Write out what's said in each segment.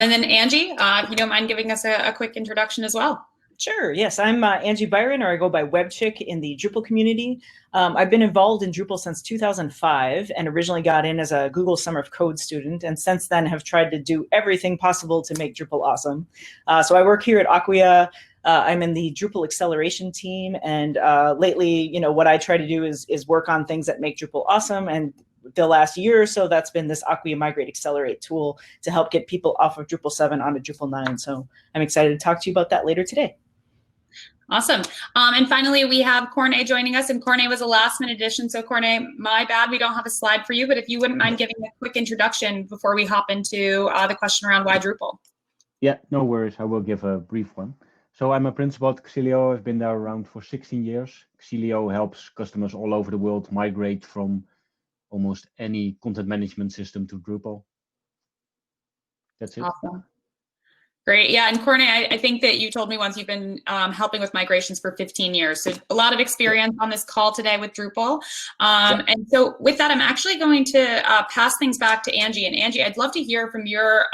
And then Angie, if you don't mind giving us a quick introduction as well. Sure. Yes, I'm Angie Byron, or I go by WebChick in the Drupal community. I've been involved in Drupal since 2005 and originally got in as a Google Summer of Code student, and since then have tried to do everything possible to make Drupal awesome. So I work here at Acquia. I'm in the Drupal acceleration team, and lately, what I try to do is work on things that make Drupal awesome. And the last year or so, that's been this Aqueous Migrate Accelerate tool to help get people off of Drupal 7 onto Drupal 9. So I'm excited to talk to you about that later today. Awesome. And finally, we have Corne joining us, and Corne was a last-minute addition. So Corne, my bad, we don't have a slide for you, but if you wouldn't mind giving a quick introduction before we hop into the question around why Drupal. Yeah, no worries. I will give a brief one. So I'm a principal at Xilio. I've been there around for 16 years. Xilio helps customers all over the world migrate from almost any content management system to Drupal. That's it. Awesome. Great. Yeah. And Corne, I think that you told me once you've been helping with migrations for 15 years. So a lot of experience on this call today with Drupal. And so with that, I'm actually going to pass things back to Angie. And Angie, I'd love to hear from your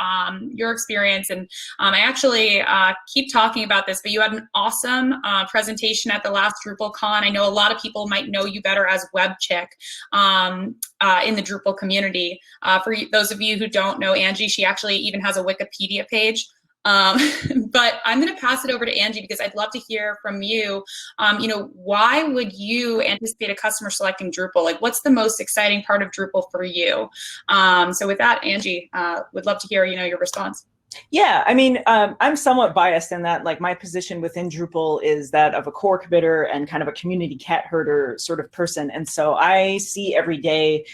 experience. And I actually keep talking about this, but you had an awesome presentation at the last DrupalCon. I know a lot of people might know you better as WebChick in the Drupal community. For those of you who don't know Angie, she actually even has a Wikipedia page. But I'm going to pass it over to Angie because I'd love to hear from you. Why would you anticipate a customer selecting Drupal? Like, what's the most exciting part of Drupal for you? So with that, Angie, would love to hear, your response. Yeah, I mean, I'm somewhat biased in that, like, my position within Drupal is that of a core committer and kind of a community cat herder sort of person. And so I see every day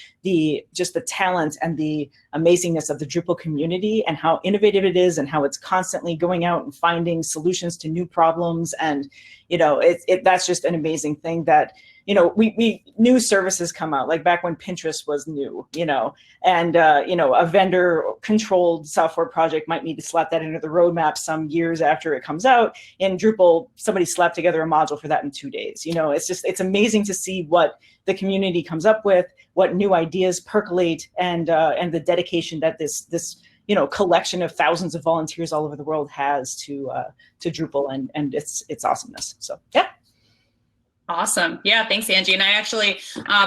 just the talent and the amazingness of the Drupal community and how innovative it is and how it's constantly going out and finding solutions to new problems. And, that's just an amazing thing that, we new services come out, like back when Pinterest was new, and, a vendor controlled software project might need to slap that into the roadmap some years after it comes out. In Drupal, somebody slapped together a module for that in 2 days. It's amazing to see what the community comes up with, what new ideas percolate, and the dedication that this collection of thousands of volunteers all over the world has to Drupal and its awesomeness. So yeah. Awesome. Yeah, thanks, Angie. And I actually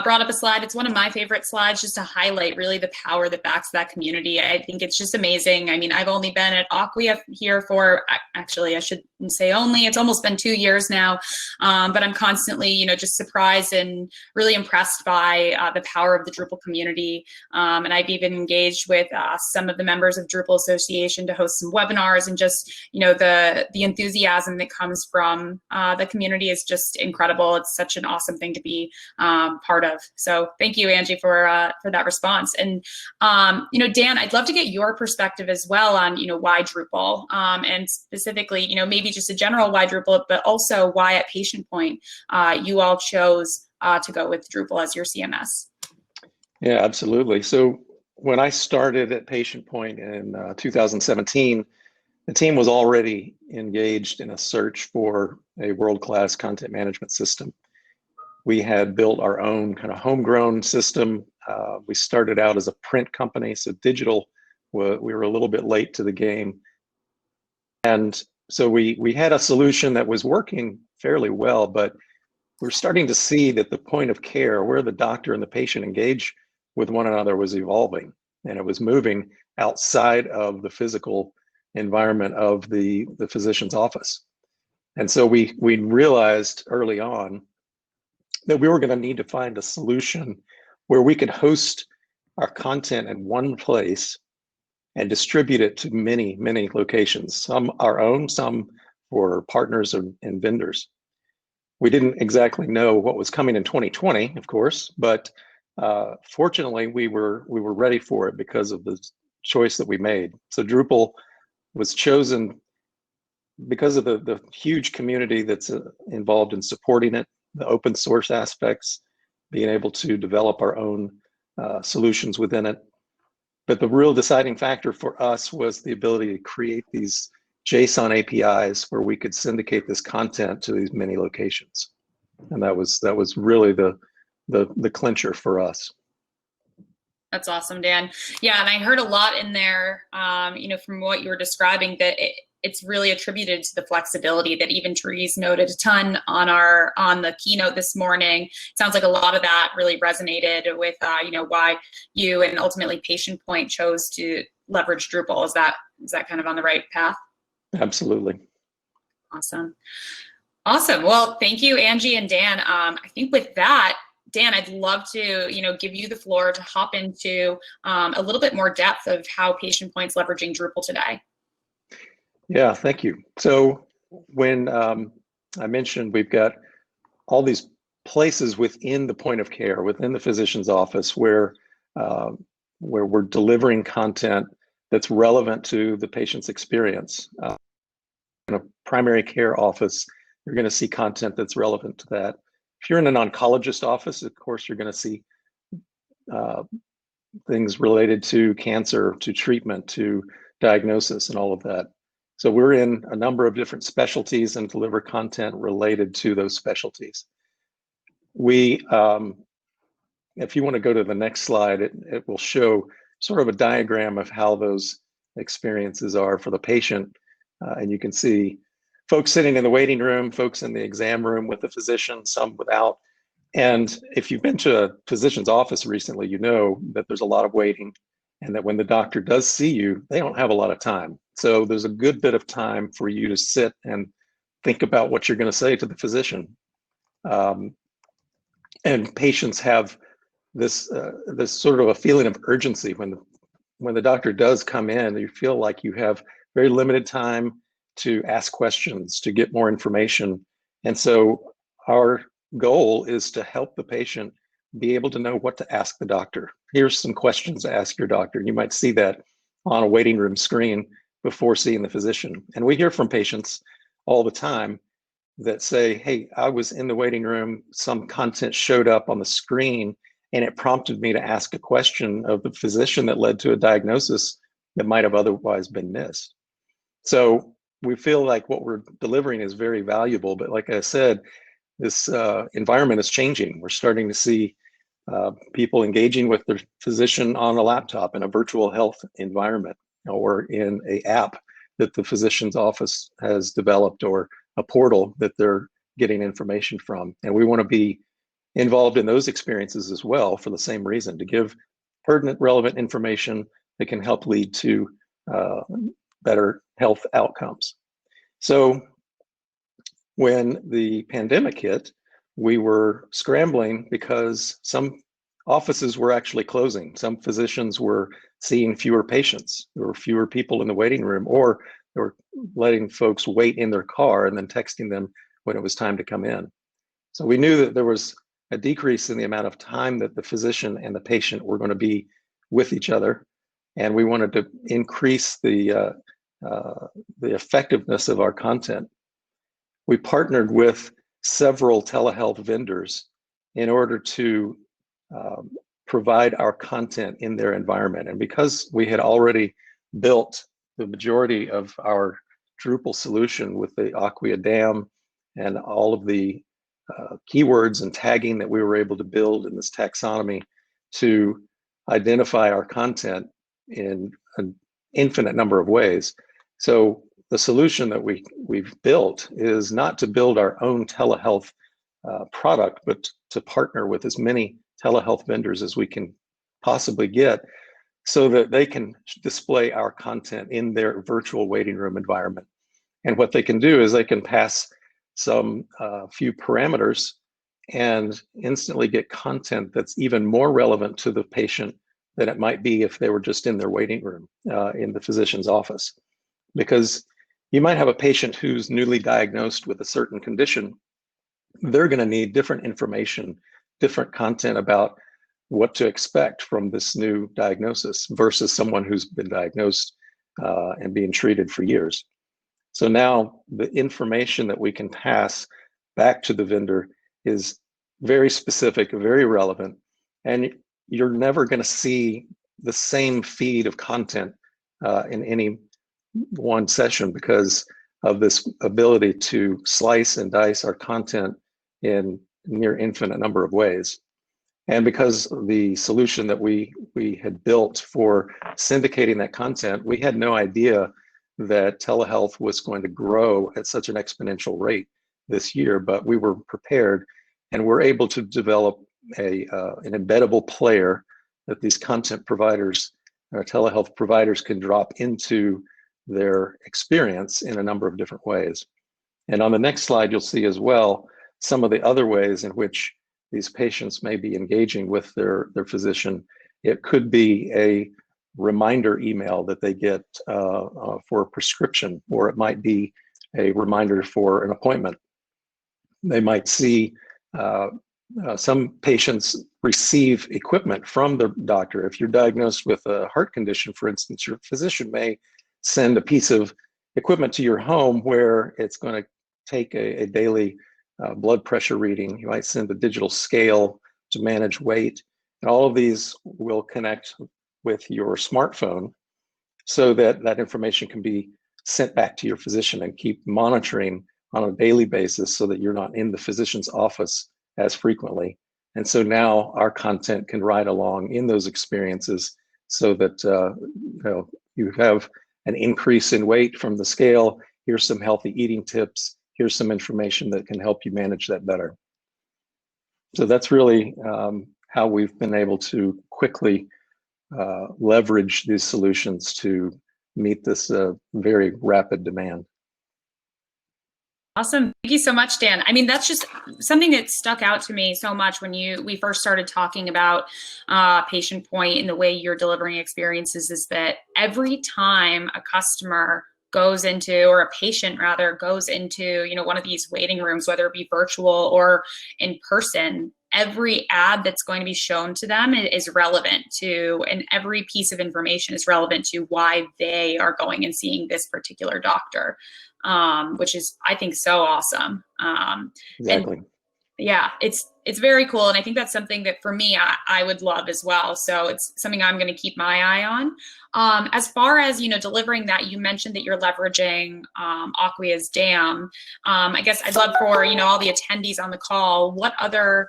brought up a slide. It's one of my favorite slides just to highlight really the power that backs that community. I think it's just amazing. I mean, I've only been at Acquia here for, actually, I shouldn't say only, it's almost been 2 years now. But I'm constantly, just surprised and really impressed by the power of the Drupal community. And I've even engaged with some of the members of Drupal Association to host some webinars, and just, the enthusiasm that comes from the community is just incredible. It's such an awesome thing to be part of. So thank you, Angie, for that response. And Dan, I'd love to get your perspective as well on why Drupal, and specifically maybe just a general why Drupal, but also why at Patient Point you all chose to go with Drupal as your CMS. Yeah, absolutely. So when I started at Patient Point in 2017. The team was already engaged in a search for a world-class content management system. We had built our own kind of homegrown system. We started out as a print company, so digital, we were a little bit late to the game. And so we had a solution that was working fairly well, but we're starting to see that the point of care, where the doctor and the patient engage with one another, was evolving, and it was moving outside of the physical environment of the physician's office. And so we realized early on that we were going to need to find a solution where we could host our content in one place and distribute it to many, many locations, some our own, some for partners and vendors. We didn't exactly know what was coming in 2020, of course, but fortunately we were ready for it because of the choice that we made. So Drupal was chosen because of the huge community that's involved in supporting it, the open source aspects, being able to develop our own solutions within it. But the real deciding factor for us was the ability to create these JSON APIs where we could syndicate this content to these many locations. And that was really the clincher for us. That's awesome, Dan. Yeah, and I heard a lot in there, from what you were describing, that it's really attributed to the flexibility that even Therese noted a ton on the keynote this morning. It sounds like a lot of that really resonated with, why you and ultimately Patient Point chose to leverage Drupal. Is that kind of on the right path? Absolutely. Awesome. Well, thank you, Angie and Dan. I think with that, Dan, I'd love to, give you the floor to hop into a little bit more depth of how Patient Point's leveraging Drupal today. Yeah, thank you. So when I mentioned we've got all these places within the point of care, within the physician's office, where we're delivering content that's relevant to the patient's experience. In a primary care office, you're going to see content that's relevant to that. If you're in an oncologist office, of course, you're going to see things related to cancer, to treatment, to diagnosis, and all of that. So we're in a number of different specialties and deliver content related to those specialties. We, if you want to go to the next slide, it will show sort of a diagram of how those experiences are for the patient. And you can see folks sitting in the waiting room, folks in the exam room with the physician, some without. And if you've been to a physician's office recently, you know that there's a lot of waiting, and that when the doctor does see you, they don't have a lot of time. So there's a good bit of time for you to sit and think about what you're going to say to the physician. And patients have this sort of a feeling of urgency when the doctor does come in. You feel like you have very limited time to ask questions, to get more information. And so our goal is to help the patient be able to know what to ask the doctor. Here's some questions to ask your doctor. You might see that on a waiting room screen before seeing the physician. And we hear from patients all the time that say, hey, I was in the waiting room, some content showed up on the screen, and it prompted me to ask a question of the physician that led to a diagnosis that might have otherwise been missed. So we feel like what we're delivering is very valuable, but like I said, this environment is changing. We're starting to see people engaging with their physician on a laptop in a virtual health environment, or in an app that the physician's office has developed, or a portal that they're getting information from. And we want to be involved in those experiences as well, for the same reason, to give pertinent, relevant information that can help lead to better health outcomes. So when the pandemic hit, we were scrambling because some offices were actually closing. Some physicians were seeing fewer patients. There were fewer people in the waiting room, or they were letting folks wait in their car and then texting them when it was time to come in. So we knew that there was a decrease in the amount of time that the physician and the patient were going to be with each other. And we wanted to increase the effectiveness of our content. We partnered with several telehealth vendors in order to provide our content in their environment. And because we had already built the majority of our Drupal solution with the Acquia dam and all of the keywords and tagging that we were able to build in this taxonomy to identify our content in an infinite number of ways. So the solution that we've built is not to build our own telehealth product, but to partner with as many telehealth vendors as we can possibly get, so that they can display our content in their virtual waiting room environment. And what they can do is they can pass some few parameters and instantly get content that's even more relevant to the patient than it might be if they were just in their waiting room in the physician's office. Because you might have a patient who's newly diagnosed with a certain condition. They're going to need different information, different content about what to expect from this new diagnosis versus someone who's been diagnosed and being treated for years. So now the information that we can pass back to the vendor is very specific, very relevant, and you're never going to see the same feed of content in any one session because of this ability to slice and dice our content in near infinite number of ways. And because the solution that we had built for syndicating that content, we had no idea that telehealth was going to grow at such an exponential rate this year, but we were prepared, and we're able to develop an embeddable player that these content providers, telehealth providers, can drop into their experience in a number of different ways. And on the next slide, you'll see as well some of the other ways in which these patients may be engaging with their physician. It could be a reminder email that they get for a prescription, or it might be a reminder for an appointment. They might see some patients receive equipment from the doctor. If you're diagnosed with a heart condition, for instance, your physician may send a piece of equipment to your home where it's going to take a daily blood pressure reading. You might send a digital scale to manage weight. And all of these will connect with your smartphone so that that information can be sent back to your physician and keep monitoring on a daily basis so that you're not in the physician's office as frequently. And so now our content can ride along in those experiences so that you have an increase in weight from the scale. Here's some healthy eating tips. Here's some information that can help you manage that better. So that's really how we've been able to quickly leverage these solutions to meet this very rapid demand. Awesome. Thank you so much, Dan. I mean, that's just something that stuck out to me so much when we first started talking about Patient Point and the way you're delivering experiences, is that every time a customer goes into, or a patient rather, goes into, one of these waiting rooms, whether it be virtual or in person, every ad that's going to be shown to them is relevant to, and every piece of information is relevant to why they are going and seeing this particular doctor, which is, I think, so awesome. Exactly. And yeah, it's very cool. And I think that's something that for me, I would love as well. So it's something I'm going to keep my eye on. As far as, delivering that, you mentioned that you're leveraging Acquia's DAM. I guess I'd love for, all the attendees on the call, what other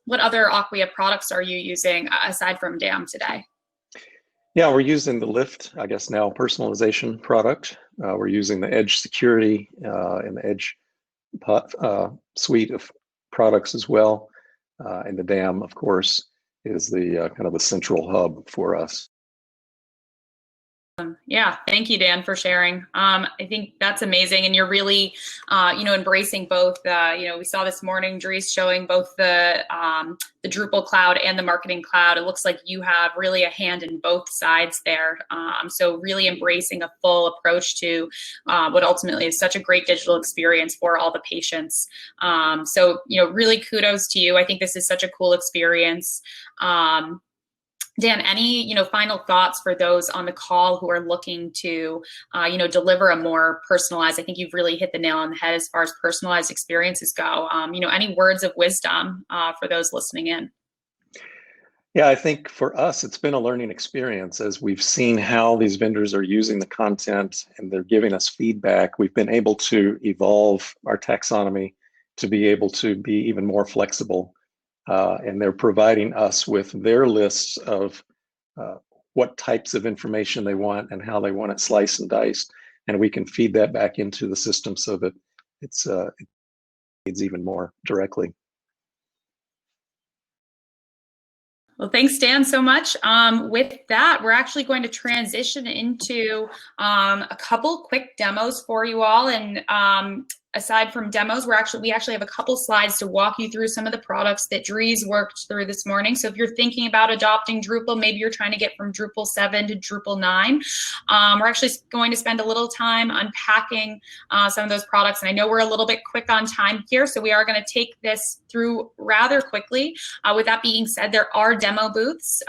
Acquia products are you using aside from DAM today? Yeah, we're using the Lift, I guess now, personalization product. We're using the Edge security and the Edge suite of products as well. And the DAM, of course, is the kind of the central hub for us. Yeah, thank you, Dan, for sharing. I think that's amazing, and you're really, embracing both. We saw this morning, Dries showing both the Drupal cloud and the marketing cloud. It looks like you have really a hand in both sides there. So really embracing a full approach to what ultimately is such a great digital experience for all the patients. So really kudos to you. I think this is such a cool experience. Dan, any final thoughts for those on the call who are looking to deliver a more personalized? I think you've really hit the nail on the head as far as personalized experiences go. Any words of wisdom for those listening in? Yeah, I think for us, it's been a learning experience as we've seen how these vendors are using the content and they're giving us feedback. We've been able to evolve our taxonomy to be able to be even more flexible. And they're providing us with their lists of what types of information they want and how they want it sliced and diced. And we can feed that back into the system so that it needs even more directly. Well, thanks, Dan, so much. With that, we're actually going to transition into a couple quick demos for you all. And aside from demos, we actually have a couple slides to walk you through some of the products that Dries worked through this morning. So if you're thinking about adopting Drupal, maybe you're trying to get from Drupal 7 to Drupal 9, we're actually going to spend a little time unpacking some of those products. And I know we're a little bit quick on time here, so we are going to take this through rather quickly. With that being said, there are demo booths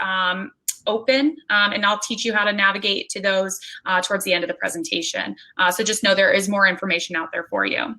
open, and I'll teach you how to navigate to those towards the end of the presentation. So just know there is more information out there for you.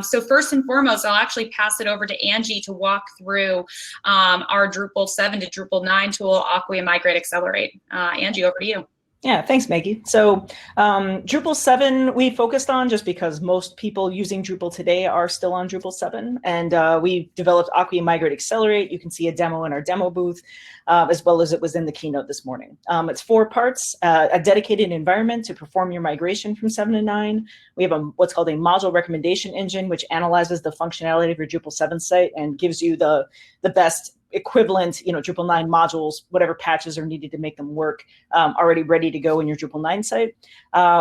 So first and foremost, I'll actually pass it over to Angie to walk through our Drupal 7 to Drupal 9 tool, Aqueous Migrate Accelerate. Angie, over to you. Yeah, thanks, Maggie. So Drupal 7 we focused on just because most people using Drupal today are still on Drupal 7. And we developed Aqueous Migrate Accelerate. You can see a demo in our demo booth, as well as it was in the keynote this morning. It's 4 parts, a dedicated environment to perform your migration from 7 to 9. We have what's called a module recommendation engine, which analyzes the functionality of your Drupal 7 site and gives you the best equivalent, Drupal 9 modules, whatever patches are needed to make them work, already ready to go in your Drupal 9 site.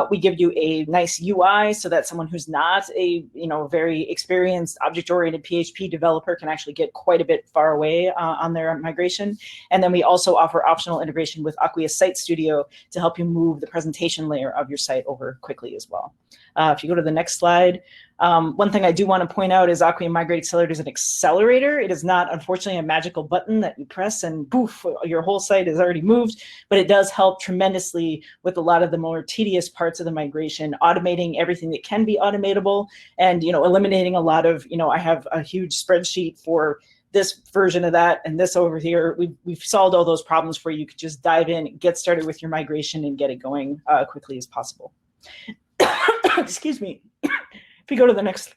We give you a nice UI so that someone who's not a very experienced object-oriented PHP developer can actually get quite a bit far away on their migration. And then we also offer optional integration with Acquia Site Studio to help you move the presentation layer of your site over quickly as well. If you go to the next slide, one thing I do want to point out is Aqueous Migrate Accelerator is an accelerator. It is not, unfortunately, a magical button that you press and poof, your whole site is already moved, but it does help tremendously with a lot of the more tedious parts of the migration, automating everything that can be automatable and, eliminating a lot of, I have a huge spreadsheet for this version of that and this over here. We've solved all those problems for you. You could just dive in, get started with your migration and get it going quickly as possible. Excuse me. If you go to the next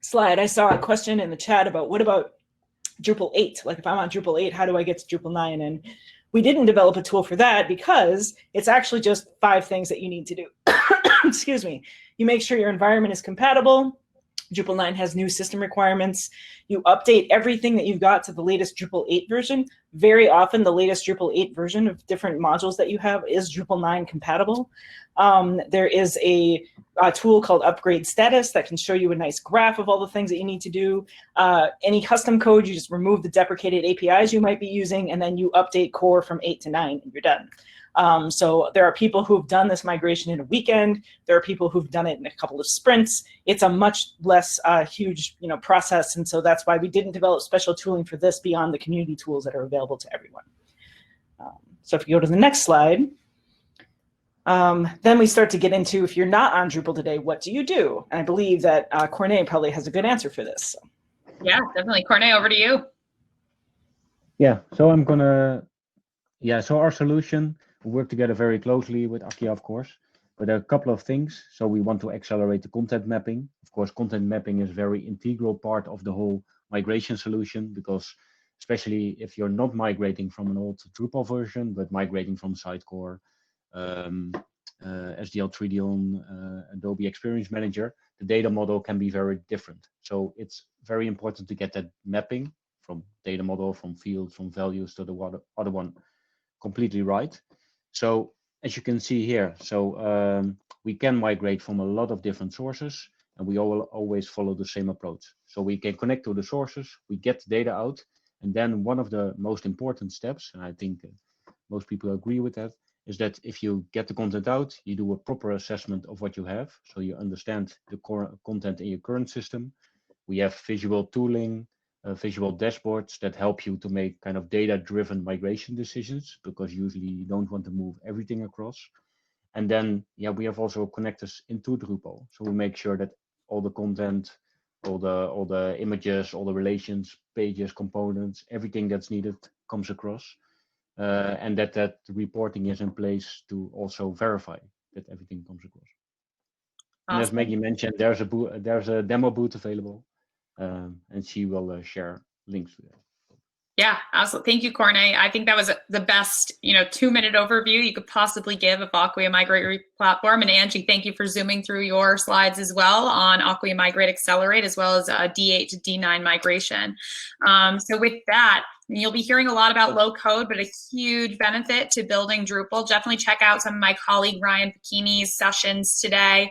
slide, I saw a question in the chat about what about Drupal 8? Like if I'm on Drupal 8, how do I get to Drupal 9? And we didn't develop a tool for that because it's actually just 5 things that you need to do. Excuse me. You make sure your environment is compatible. Drupal 9 has new system requirements. You update everything that you've got to the latest Drupal 8 version. Very often, the latest Drupal 8 version of different modules that you have is Drupal 9 compatible. There is a tool called Upgrade Status that can show you a nice graph of all the things that you need to do. Any custom code, you just remove the deprecated APIs you might be using, and then you update core from 8 to 9, and you're done. So there are people who've done this migration in a weekend. There are people who've done it in a couple of sprints. It's a much less huge process, and so that's why we didn't develop special tooling for this beyond the community tools that are available to everyone. So if you go to the next slide, then we start to get into, if you're not on Drupal today, what do you do? And I believe that Corné probably has a good answer for this. So. Yeah, definitely. Corné, over to you. Yeah, so I'm gonna, so our solution, we work together very closely with Acquia, of course, but there are a couple of things. So we want to accelerate the content mapping. Of course, content mapping is a very integral part of the whole migration solution, because especially if you're not migrating from an old Drupal version, but migrating from Sitecore, SDL3D Adobe Experience Manager, the data model can be very different. So it's very important to get that mapping from data model, from fields, from values to the other one completely right. So as you can see here, so we can migrate from a lot of different sources, and we always follow the same approach. So we can connect to the sources, we get data out, and then one of the most important steps, and I think most people agree with that, is that if you get the content out, you do a proper assessment of what you have. So you understand the core content in your current system. We have visual tooling, visual dashboards that help you to make kind of data-driven migration decisions, because usually you don't want to move everything across. And then, we have also connectors into Drupal. So we make sure that all the content, all the images, all the relations, pages, components, everything that's needed comes across. And that reporting is in place to also verify that everything comes across. Awesome. And as Maggie mentioned, there's a demo booth available, and she will share links to that. Yeah, absolutely. Thank you, Corné. I think that was the best, 2-minute overview you could possibly give of Acquia Migrate Platform. And Angie, thank you for zooming through your slides as well on Acquia Migrate Accelerate, as well as D8 to D9 migration. So with that, you'll be hearing a lot about low code, but a huge benefit to building Drupal. Definitely check out some of my colleague Ryan Pacchini's sessions today.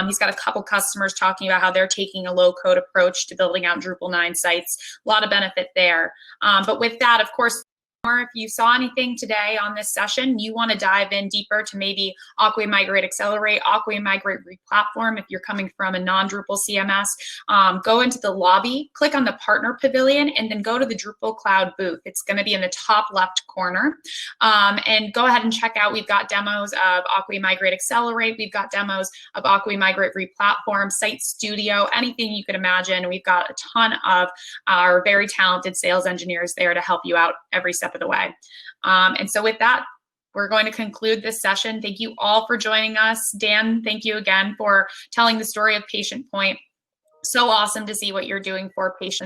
He's got a couple customers talking about how they're taking a low code approach to building out Drupal 9 sites. A lot of benefit there. But with that, of course, if you saw anything today on this session, you want to dive in deeper to maybe Acquia Migrate Accelerate, Acquia Migrate Replatform. If you're coming from a non-Drupal CMS, go into the lobby, click on the Partner Pavilion, and then go to the Drupal Cloud booth. It's going to be in the top left corner. And go ahead and check out, we've got demos of Acquia Migrate Accelerate. We've got demos of Acquia Migrate Replatform, Site Studio, anything you could imagine. We've got a ton of our very talented sales engineers there to help you out every step of the way. And so with that, we're going to conclude this session. Thank you all for joining us. Dan, thank you again for telling the story of Patient Point. So awesome to see what you're doing for patients